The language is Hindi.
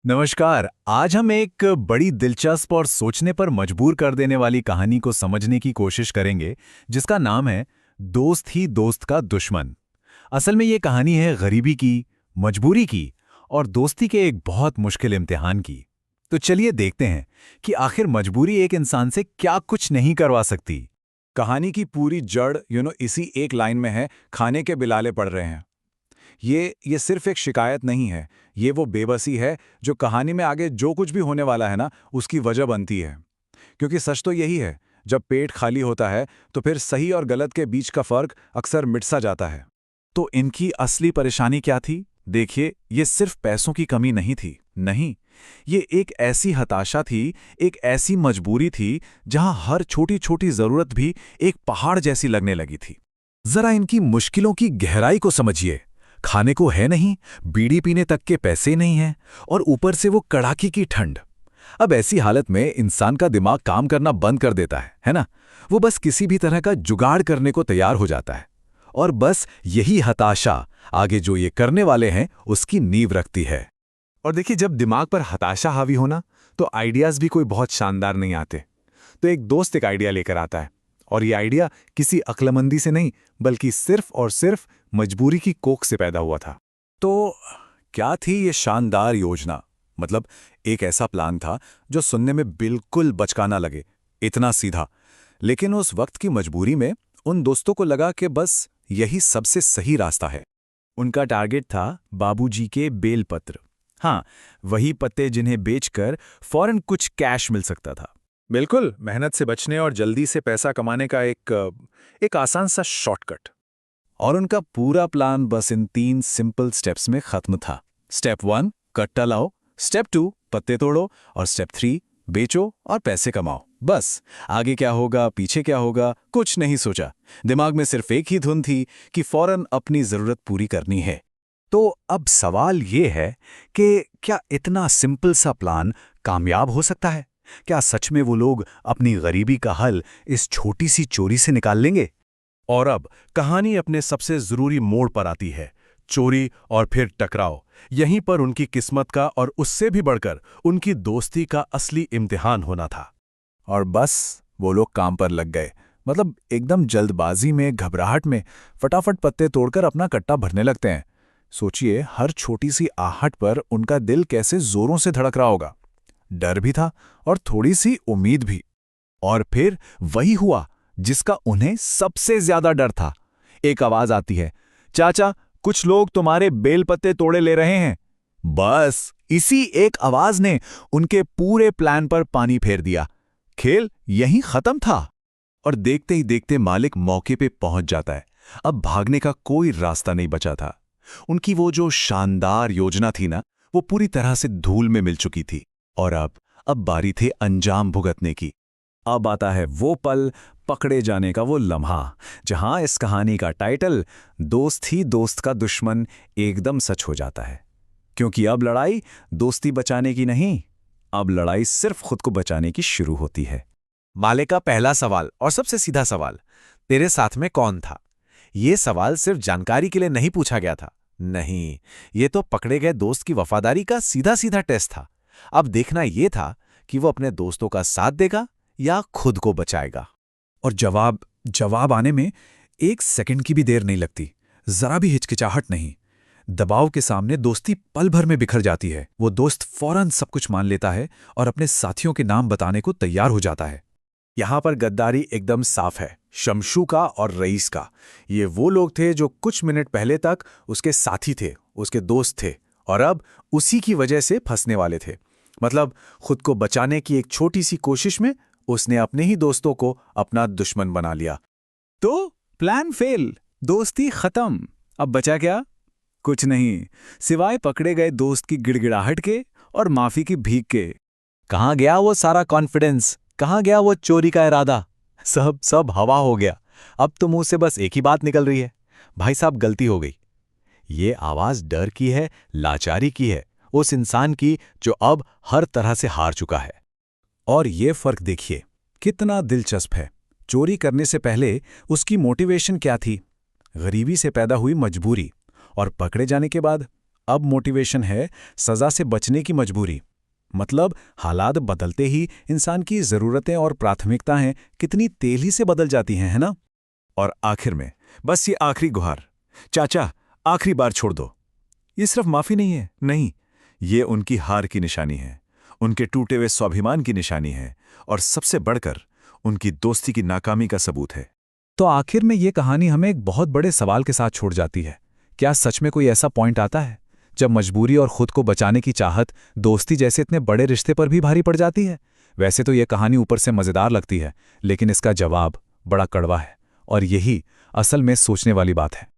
नमस्कार। आज हम एक बड़ी दिलचस्प और सोचने पर मजबूर कर देने वाली कहानी को समझने की कोशिश करेंगे, जिसका नाम है दोस्त ही दोस्त का दुश्मन। असल में ये कहानी है गरीबी की, मजबूरी की और दोस्ती के एक बहुत मुश्किल इम्तिहान की। तो चलिए देखते हैं कि आखिर मजबूरी एक इंसान से क्या कुछ नहीं करवा सकती। कहानी की पूरी जड़ इसी एक लाइन में है। खाने के बिलाले पड़ रहे हैं। ये सिर्फ एक शिकायत नहीं है। ये वो बेबसी है जो कहानी में आगे जो कुछ भी होने वाला है ना, उसकी वजह बनती है। क्योंकि सच तो यही है, जब पेट खाली होता है तो फिर सही और गलत के बीच का फर्क अक्सर मिट सा जाता है। तो इनकी असली परेशानी क्या थी? देखिए, ये सिर्फ पैसों की कमी नहीं थी। नहीं, ये एक ऐसी हताशा थी, एक ऐसी मजबूरी थी जहां हर छोटी छोटी जरूरत भी एक पहाड़ जैसी लगने लगी थी। जरा इनकी मुश्किलों की गहराई को समझिए। खाने को है नहीं, बीड़ी पीने तक के पैसे नहीं हैं, और ऊपर से वो कड़ाके की ठंड। अब ऐसी हालत में इंसान का दिमाग काम करना बंद कर देता है ना? वो बस किसी भी तरह का जुगाड़ करने को तैयार हो जाता है। और बस यही हताशा आगे जो ये करने वाले हैं उसकी नींव रखती है। और देखिए, जब दिमाग पर हताशा हावी होना, तो आइडियाज भी कोई बहुत शानदार नहीं आते। तो एक दोस्त एक आइडिया लेकर आता है, और ये आइडिया किसी अक्लमंदी से नहीं, बल्कि सिर्फ और सिर्फ मजबूरी की कोख से पैदा हुआ था। तो क्या थी ये शानदार योजना? मतलब एक ऐसा प्लान था जो सुनने में बिल्कुल बचकाना लगे, इतना सीधा। लेकिन उस वक्त की मजबूरी में उन दोस्तों को लगा कि बस यही सबसे सही रास्ता है। उनका टारगेट था बाबूजी के बेलपत्र। हाँ, वही पत्ते जिन्हें बेचकर फौरन कुछ कैश मिल सकता था। बिल्कुल, मेहनत से बचने और जल्दी से पैसा कमाने का एक आसान सा शॉर्टकट। और उनका पूरा प्लान बस इन 3 सिंपल स्टेप्स में खत्म था। स्टेप 1, कट्टा लाओ। स्टेप 2, पत्ते तोड़ो। और स्टेप 3, बेचो और पैसे कमाओ। बस आगे क्या होगा, पीछे क्या होगा, कुछ नहीं सोचा। दिमाग में सिर्फ एक ही धुन थी कि फौरन अपनी जरूरत पूरी करनी है। तो अब सवाल ये है कि क्या इतना सिंपल सा प्लान कामयाब हो सकता है? क्या सच में वो लोग अपनी गरीबी का हल इस छोटी सी चोरी से निकाल लेंगे? और अब कहानी अपने सबसे जरूरी मोड़ पर आती है। चोरी और फिर टकराव। यहीं पर उनकी किस्मत का और उससे भी बढ़कर उनकी दोस्ती का असली इम्तिहान होना था। और बस वो लोग काम पर लग गए। मतलब एकदम जल्दबाजी में, घबराहट में फटाफट पत्ते तोड़कर अपना कट्टा भरने लगते हैं। सोचिए, हर छोटी सी आहट पर उनका दिल कैसे जोरों से धड़क रहा होगा। डर भी था और थोड़ी सी उम्मीद भी। और फिर वही हुआ जिसका उन्हें सबसे ज्यादा डर था। एक आवाज आती है, चाचा, कुछ लोग तुम्हारे बेलपत्ते तोड़े ले रहे हैं। बस इसी एक आवाज ने उनके पूरे प्लान पर पानी फेर दिया। खेल यहीं खत्म था। और देखते ही देखते मालिक मौके पे पहुंच जाता है। अब भागने का कोई रास्ता नहीं बचा था। उनकी वो जो शानदार योजना थी ना, वो पूरी तरह से धूल में मिल चुकी थी। और अब बारी थी अंजाम भुगतने की। अब आता है वो पल, पकड़े जाने का वो लम्हा, जहां इस कहानी का टाइटल दोस्त ही दोस्त का दुश्मन एकदम सच हो जाता है। क्योंकि अब लड़ाई दोस्ती बचाने की नहीं, अब लड़ाई सिर्फ खुद को बचाने की शुरू होती है। माले का पहला सवाल और सबसे सीधा सवाल, तेरे साथ में कौन था? ये सवाल सिर्फ जानकारी के लिए नहीं पूछा गया था। नहीं, ये तो पकड़े गए दोस्त की वफादारी का सीधा सीधा टेस्ट था। अब देखना यह था कि वो अपने दोस्तों का साथ देगा या खुद को बचाएगा। और जवाब आने में 1 सेकंड की भी देर नहीं लगती। जरा भी हिचकिचाहट नहीं। दबाव के सामने दोस्ती पल भर में बिखर जाती है। वो दोस्त फौरन सब कुछ मान लेता है और अपने साथियों के नाम बताने को तैयार हो जाता है। यहां पर गद्दारी एकदम साफ है, शमशू का और रईस का। ये वो लोग थे जो कुछ मिनट पहले तक उसके साथी थे, उसके दोस्त थे, और अब उसी की वजह से फंसने वाले थे। मतलब खुद को बचाने की एक छोटी सी कोशिश में उसने अपने ही दोस्तों को अपना दुश्मन बना लिया। तो प्लान फेल, दोस्ती खत्म। अब बचा क्या? कुछ नहीं, सिवाय पकड़े गए दोस्त की गिड़गिड़ाहट के और माफी की भीख के। कहां गया वो सारा कॉन्फिडेंस? कहां गया वो चोरी का इरादा? सब हवा हो गया। अब तो मुंह से बस एक ही बात निकल रही है, भाई साहब गलती हो गई। ये आवाज डर की है, लाचारी की है, उस इंसान की जो अब हर तरह से हार चुका है। और ये फर्क देखिए, कितना दिलचस्प है। चोरी करने से पहले उसकी मोटिवेशन क्या थी? गरीबी से पैदा हुई मजबूरी। और पकड़े जाने के बाद अब मोटिवेशन है सजा से बचने की मजबूरी। मतलब हालात बदलते ही इंसान की ज़रूरतें और प्राथमिकताएं कितनी तेजी से बदल जाती हैं, है ना? और आखिर में बस ये आखिरी गुहार, चाचा आखिरी बार छोड़ दो। ये सिर्फ माफी नहीं है, नहीं, ये उनकी हार की निशानी है, उनके टूटे हुए स्वाभिमान की निशानी है, और सबसे बढ़कर उनकी दोस्ती की नाकामी का सबूत है। तो आखिर में ये कहानी हमें एक बहुत बड़े सवाल के साथ छोड़ जाती है। क्या सच में कोई ऐसा पॉइंट आता है जब मजबूरी और खुद को बचाने की चाहत दोस्ती जैसे इतने बड़े रिश्ते पर भी भारी पड़ जाती है? वैसे तो ये कहानी ऊपर से मज़ेदार लगती है, लेकिन इसका जवाब बड़ा कड़वा है, और यही असल में सोचने वाली बात है।